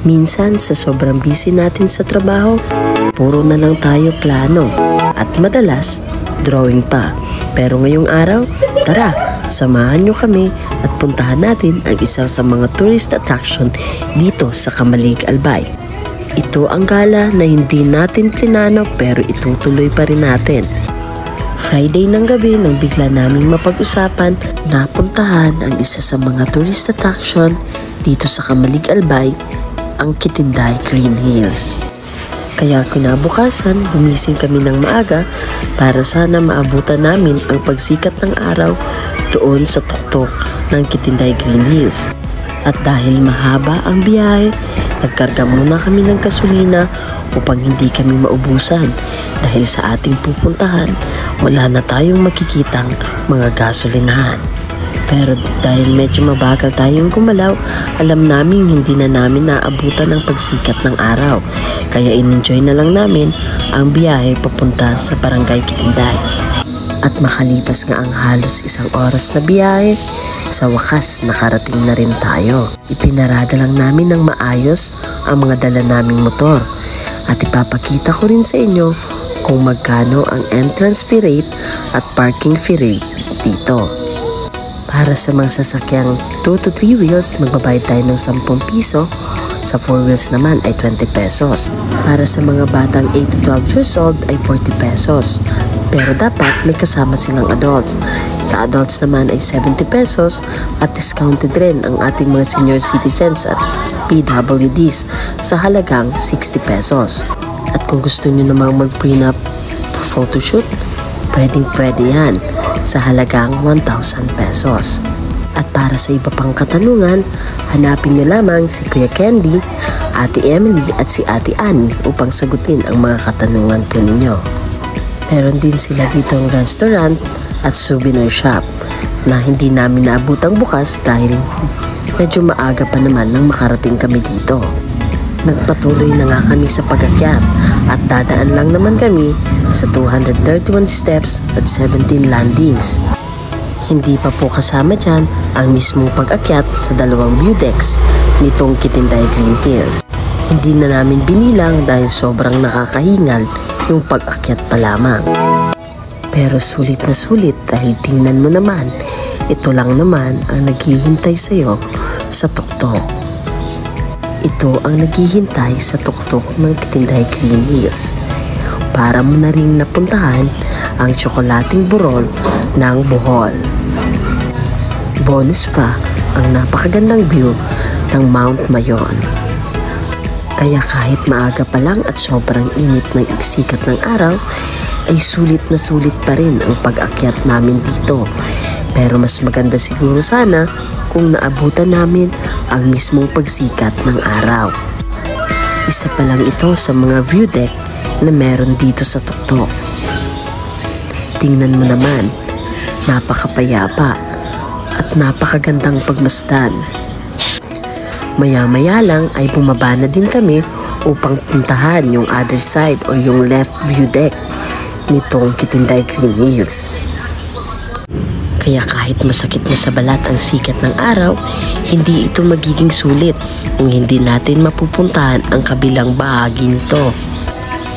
Minsan sa sobrang busy natin sa trabaho, puro na lang tayo plano at madalas drawing pa. Pero ngayong araw, tara, samahan nyo kami at puntahan natin ang isa sa mga tourist attraction dito sa Kamalig, Albay. Ito ang gala na hindi natin plinano pero itutuloy pa rin natin. Friday ng gabi nang bigla naming mapag-usapan na puntahan ang isa sa mga tourist attraction dito sa Kamalig, Albay, ang Kitinday Green Hills. Kaya kinabukasan, gumising kami ng maaga para sana maabutan namin ang pagsikat ng araw doon sa tuktok ng Kitinday Green Hills. At dahil mahaba ang biyahe, nagkarga muna kami ng gasolina upang hindi kami maubusan dahil sa ating pupuntahan, wala na tayong makikitang mga gasolinahan. Pero dahil medyo mabagal tayong gumalaw, alam naming hindi na namin naabutan ang pagsikat ng araw. Kaya in-enjoy na lang namin ang biyahe papunta sa Barangay Kitinday. At makalipas nga ang halos 1 oras na biyahe, sa wakas nakarating na rin tayo. Ipinarada lang namin ng maayos ang mga dala naming motor. At ipapakita ko rin sa inyo kung magkano ang entrance fee rate at parking fee rate dito. Para sa mga sasakyang 2 to 3 wheels, magbabayad tayo ng 10 piso. Sa 4 wheels naman ay 20 pesos. Para sa mga batang 8 to 12 years old ay 40 pesos. Pero dapat may kasama silang adults. Sa adults naman ay 70 pesos at discounted rin ang ating mga senior citizens at PWDs sa halagang 60 pesos. At kung gusto nyo namang mag-prenup photoshoot, pwedeng-pwede yan sa halagang 1,000 pesos. At para sa iba pang katanungan, hanapin nyo lamang si Kuya Candy, Ate Emily at si Ate Annie upang sagutin ang mga katanungan po ninyo. Meron din sila ditong restaurant at souvenir shop na hindi namin naabutang bukas dahil medyo maaga pa naman nang makarating kami dito. Nagpatuloy na nga kami sa pag-akyat at dadaan lang naman kami sa 231 steps at 17 landings. Hindi pa po kasama dyan ang mismong pag-akyat sa 2 view decks nitong Kitinday Green Hills. Hindi na namin binilang dahil sobrang nakakahingal yung pag-akyat pa lamang. Pero sulit na sulit dahil tingnan mo naman, ito lang naman ang naghihintay sa'yo sa tuktok. Ito ang naghihintay sa tuktok ng Kitinday Green Hills para mo na rin napuntahan ang tsokolating burol ng Bohol. Bonus pa ang napakagandang view ng Mount Mayon. Kaya kahit maaga pa lang at sobrang init ng sikat ng araw, ay sulit na sulit pa rin ang pag-akyat namin dito. Pero mas maganda siguro sana kung naabutan namin ang mismong pagsikat ng araw. Isa pa lang ito sa mga view deck na meron dito sa tuktok. Tingnan mo naman, napakapayapa at napakagandang pagmasdan. Maya-maya lang ay bumaba na din kami upang puntahan yung other side o yung left view deck nitong Kitinday Green Hills. Kaya kahit masakit na sa balat ang sikat ng araw, hindi ito magiging sulit kung hindi natin mapupuntahan ang kabilang bahagi nito.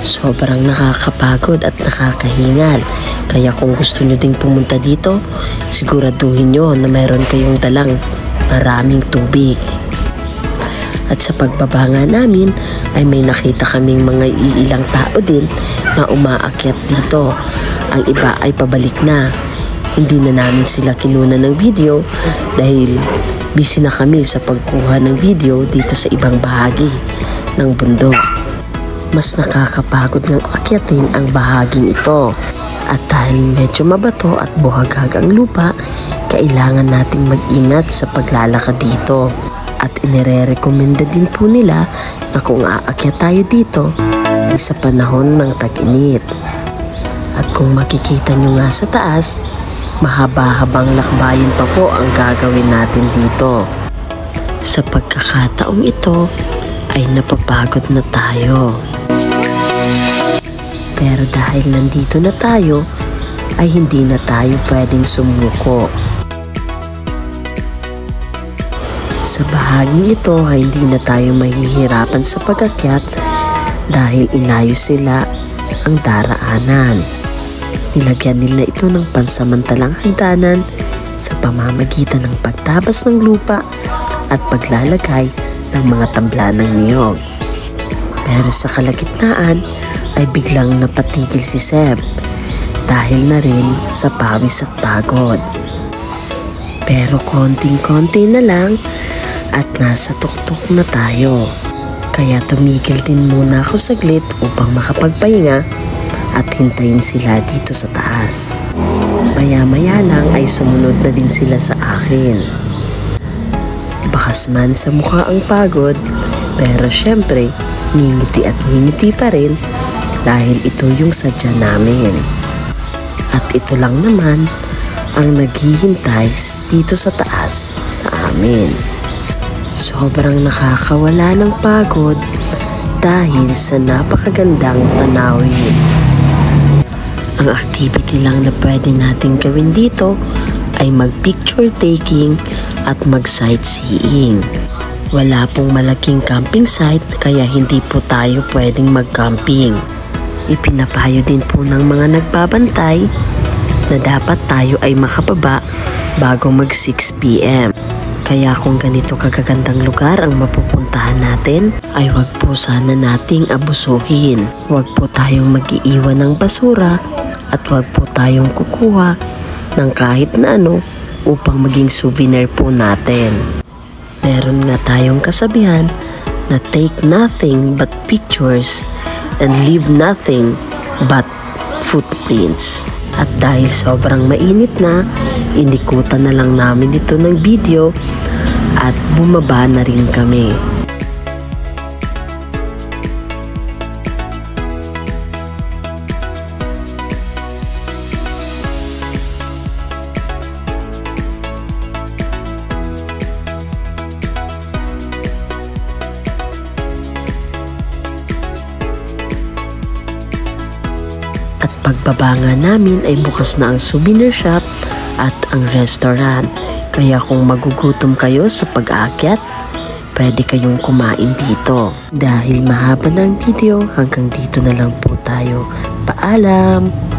Sobrang nakakapagod at nakakahingal. Kaya kung gusto nyo ding pumunta dito, siguraduhin nyo na mayroon kayong dalang maraming tubig. At sa pagbaba nga namin ay may nakita kaming mga iilang tao din na umaakyat dito. Ang iba ay pabalik na. Hindi na namin sila kinuna ng video dahil busy na kami sa pagkuha ng video dito sa ibang bahagi ng bundok. Mas nakakapagod ng akyatin ang bahaging ito. At dahil medyo mabato at buhagag ang lupa, kailangan nating mag-ingat sa paglalakad dito. At inire-recommenda din po nila na kung aakyat tayo dito ay sa panahon ng tag-init. At kung makikita nyo nga sa taas, mahaba-habang lakbayin pa po ang gagawin natin dito. Sa pagkakataong ito ay napapagod na tayo. Pero dahil nandito na tayo, ay hindi na tayo pwedeng sumuko. Sa bahaging ito ay hindi na tayo mahihirapan sa pag-akyat dahil inayos sila ang daraanan. Nilagyan nila ito ng pansamantalang hagdanan sa pamamagitan ng pagtabas ng lupa at paglalagay ng mga tabla ng niyog. Pero sa kalagitnaan ay biglang napatigil si Seb dahil na rin sa pawis at pagod. Pero konting-konti na lang at nasa tuktok na tayo. Kaya tumigil din muna ako saglit upang makapagpahinga at hintayin sila dito sa taas. Maya-maya lang ay sumunod na din sila sa akin. Bakas man sa mukha ang pagod, pero syempre ngingiti at ngingiti pa rin dahil ito yung sadya namin. At ito lang naman ang naghihintay dito sa taas sa amin. Sobrang nakakawala ng pagod dahil sa napakagandang tanawin. Ang activity lang na pwede natin gawin dito ay mag-picture taking at mag-sightseeing. Wala pong malaking camping site kaya hindi po tayo pwedeng mag-camping. Ipinapayo din po ng mga nagbabantay na dapat tayo ay makababa bago mag 6 PM. Kaya kung ganito kagagandang lugar ang mapupuntahan natin, ay wag po sana nating abusuhin. Wag po tayong mag-iiwan ng basura at wag po tayong kukuha ng kahit na ano upang maging souvenir po natin. Meron nga tayong kasabihan na take nothing but pictures and leave nothing but footprints. At dahil sobrang mainit na, inikutan na lang namin ito ng video at bumaba na rin kami. At pagbaba nga namin ay bukas na ang souvenir shop at ang restaurant. Kaya kung magugutom kayo sa pag-aakyat, pwede kayong kumain dito. Dahil mahaba na ang video, hanggang dito na lang po tayo. Paalam!